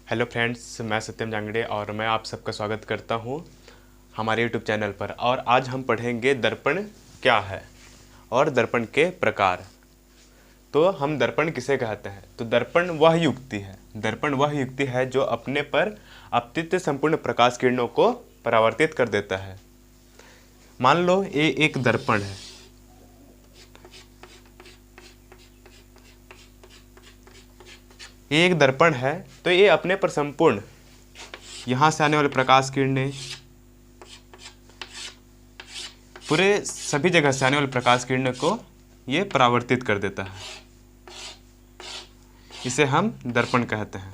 Hello friends, मैं सत्यम जांगड़े और मैं आप सबका स्वागत करता हूं हमारे यूट्यूब चैनल पर। और आज हम पढ़ेंगे दर्पण क्या है और दर्पण के प्रकार। तो हम दर्पण किसे कहते हैं? तो दर्पण वह युक्ति है जो अपने पर आपतित संपूर्ण प्रकाश किरणों को परावर्तित कर देता है। मान लो ये एक दर्पण है। ये एक दर्पण है, तो ये अपने पर संपूर्ण यहाँ से आने वाले प्रकाश किरणें, पूरे सभी जगह से आने वाले प्रकाश किरणों को ये परावर्तित कर देता है। इसे हम दर्पण कहते हैं।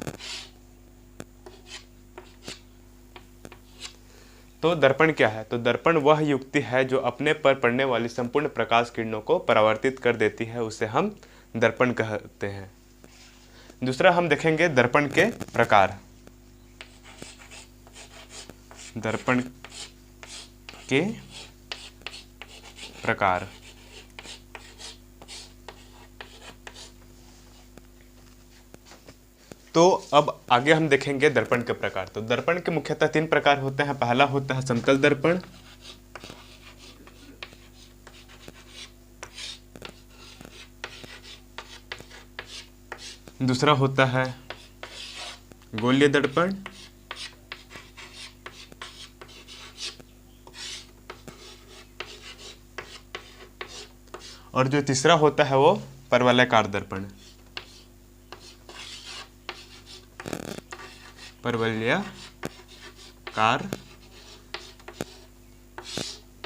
तो दर्पण क्या है? तो दर्पण वह युक्ति है जो अपने पर पड़ने वाली संपूर्ण प्रकाश किरणों को परावर्तित कर देती है, उसे हम दर्पण कहते हैं। दूसरा हम देखेंगे दर्पण के प्रकार। दर्पण के प्रकार। तो अब आगे हम देखेंगे दर्पण के प्रकार। तो दर्पण के मुख्यतः 3 प्रकार होते हैं। पहला होता है समतल दर्पण, दूसरा होता है गोलीय दर्पण, और जो तीसरा होता है वो परवलयाकार दर्पण। परवलयाकार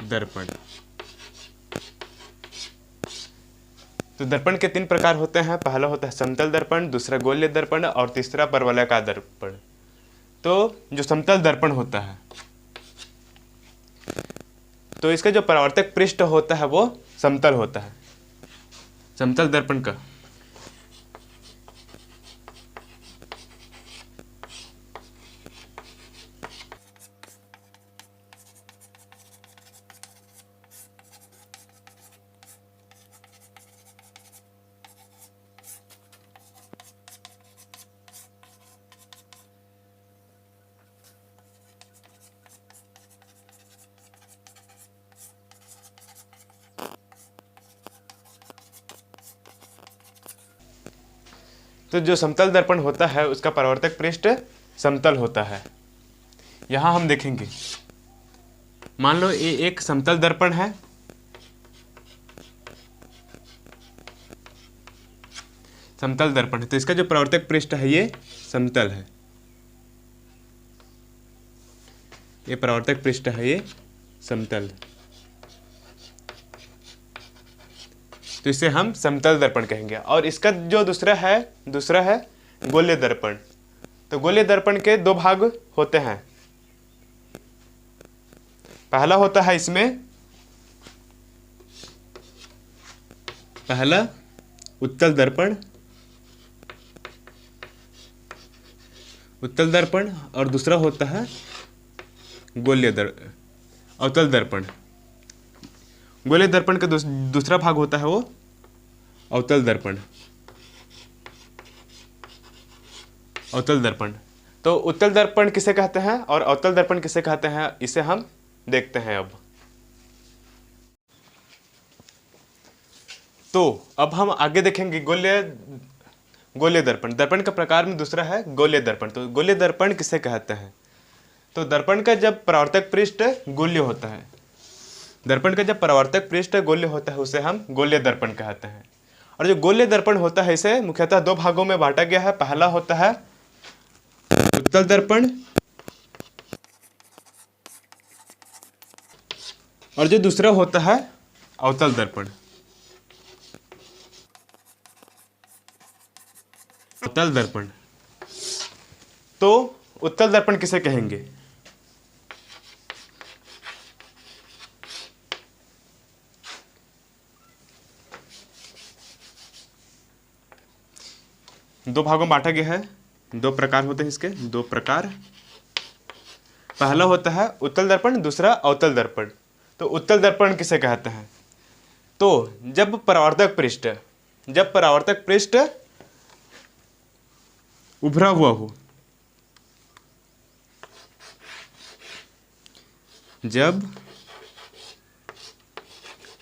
दर्पण। तो दर्पण के 3 प्रकार होते हैं। पहला होता है समतल दर्पण, दूसरा गोलीय दर्पण और तीसरा परवलयाकार दर्पण। तो जो समतल दर्पण होता है, तो इसका जो परावर्तक पृष्ठ होता है वो समतल होता है। समतल दर्पण का तो जो समतल दर्पण होता है उसका परावर्तक पृष्ठ समतल होता है। यहां हम देखेंगे, मान लो ये एक समतल दर्पण है। समतल दर्पण है तो इसका जो परावर्तक पृष्ठ है ये समतल है। ये परावर्तक पृष्ठ है ये समतल, तो इसे हम समतल दर्पण कहेंगे। और इसका जो दूसरा है गोलीय दर्पण। तो गोलीय दर्पण के 2 भाग होते हैं। पहला होता है इसमें पहला उत्तल दर्पण और दूसरा होता है अवतल दर्पण। गोलीय दर्पण का दूसरा भाग होता है वो अवतल दर्पण। तो उत्तल दर्पण किसे कहते हैं और अवतल दर्पण किसे कहते हैं, इसे हम देखते हैं अब। तो अब हम आगे देखेंगे गोलीय दर्पण। दर्पण का प्रकार में दूसरा है गोलीय दर्पण। तो गोलीय दर्पण किसे कहते हैं? तो दर्पण का जब परावर्तक पृष्ठ गोलीय होता है, उसे हम गोलीय दर्पण कहते हैं। और जो गोलीय दर्पण होता है इसे मुख्यतः 2 भागों में बांटा गया है। पहला होता है उत्तल दर्पण और जो दूसरा होता है अवतल दर्पण। तो उत्तल दर्पण किसे कहेंगे? दो भागों में बांटा गया है। 2 प्रकार होते हैं इसके, 2 प्रकार। पहला होता है उत्तल दर्पण, दूसरा अवतल दर्पण। तो उत्तल दर्पण किसे कहते हैं? तो जब परावर्तक पृष्ठ उभरा हुआ हो, जब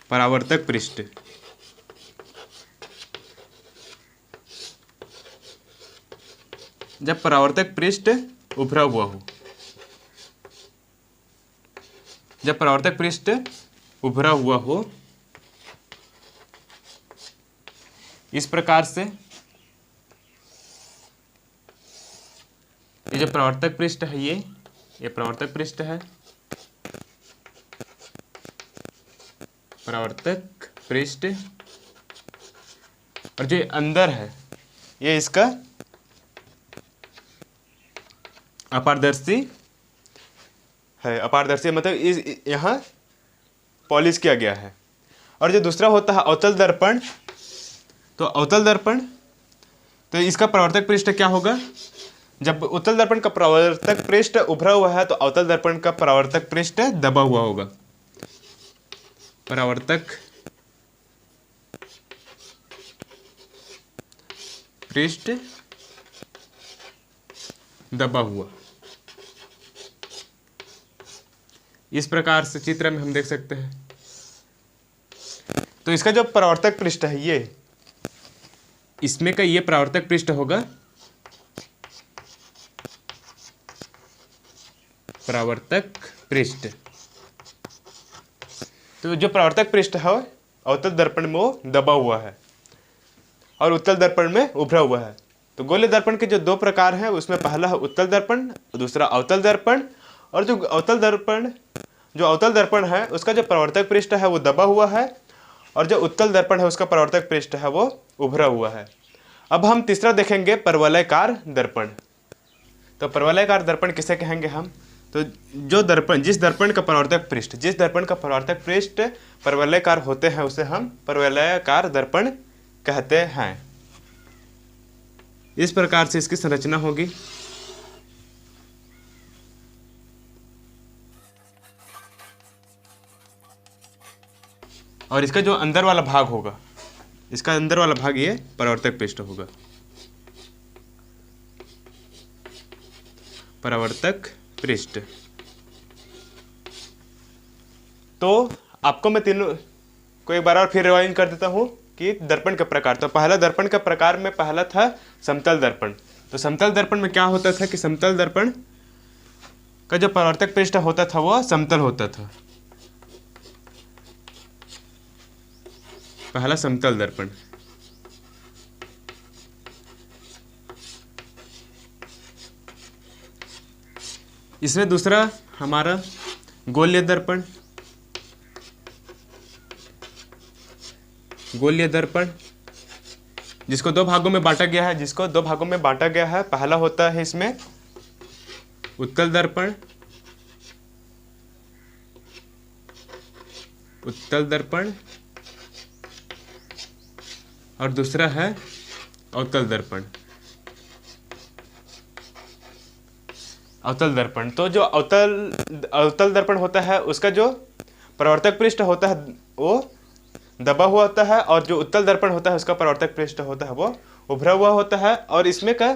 परावर्तक पृष्ठ उभरा हुआ हो, जब परावर्तक पृष्ठ उभरा हुआ हो, इस प्रकार से ये जो परावर्तक पृष्ठ है ये परावर्तक पृष्ठ है, परावर्तक पृष्ठ, और जो अंदर है ये इसका अपारदर्शी है, अपारदर्शी मतलब इस यहाँ पॉलिश किया गया है। और जो दूसरा होता है अवतल दर्पण, तो अवतल दर्पण, तो इसका परावर्तक पृष्ठ क्या होगा, जब उत्तल दर्पण का परावर्तक पृष्ठ उभरा हुआ है तो अवतल दर्पण का परावर्तक पृष्ठ दबा हुआ होगा, परावर्तक पृष्ठ दबा हुआ। इस प्रकार से चित्र में हम देख सकते हैं। तो इसका जो परावर्तक पृष्ठ है ये, इसमें का ये परावर्तक पृष्ठ होगा, परावर्तक पृष्ठ। तो जो परावर्तक पृष्ठ है अवतल दर्पण में वो दबा हुआ है और उत्तल दर्पण में उभरा हुआ है। तो गोलीय दर्पण के जो दो प्रकार हैं उसमें पहला है उत्तल दर्पण, दूसरा अवतल दर्पण। और जो अवतल दर्पण है उसका जो परावर्तक पृष्ठ है वो दबा हुआ है और जो उत्तल दर्पण है उसका परावर्तक पृष्ठ है वो उभरा हुआ है। अब हम तीसरा देखेंगे परवलयकार दर्पण। तो परवलयकार दर्पण किसे कहेंगे हम, तो जो दर्पण, जिस दर्पण का परावर्तक पृष्ठ परवलयकार होते हैं उसे हम परवलयकार दर्पण कहते हैं। इस प्रकार से इसकी संरचना होगी। और इसका जो अंदर वाला भाग होगा, इसका अंदर वाला भाग ये परावर्तक पृष्ठ होगा, परावर्तक पृष्ठ। तो आपको मैं तीनों को एक बार और फिर रिवाइज कर देता हूँ कि दर्पण का प्रकार। तो पहला दर्पण का प्रकार में पहला था समतल दर्पण। तो समतल दर्पण में क्या होता था कि समतल दर्पण का जो परावर्तक पृष्ठ होता था वो समतल होता था, पहला समतल दर्पण। इसमें दूसरा हमारा गोलीय दर्पण, गोलीय दर्पण जिसको दो भागों में बांटा गया है, पहला होता है इसमें उत्तल दर्पण, और दूसरा है अवतल दर्पण, तो जो अवतल दर्पण होता है उसका जो परावर्तक पृष्ठ होता है वो दबा हुआ होता है और जो उत्तल दर्पण होता है उसका परावर्तक पृष्ठ होता है वो उभरा हुआ होता है। और इसमें का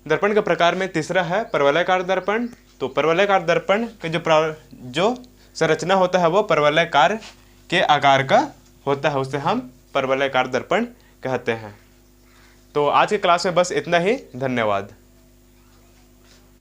दर्पण के प्रकार में तीसरा है परवलयकार दर्पण। तो परवलयकार दर्पण का जो संरचना होता है वो परवलयकार के आकार का होता है, उसे हम परवलयकार दर्पण कहते हैं। तो आज के क्लास में बस इतना ही। धन्यवाद।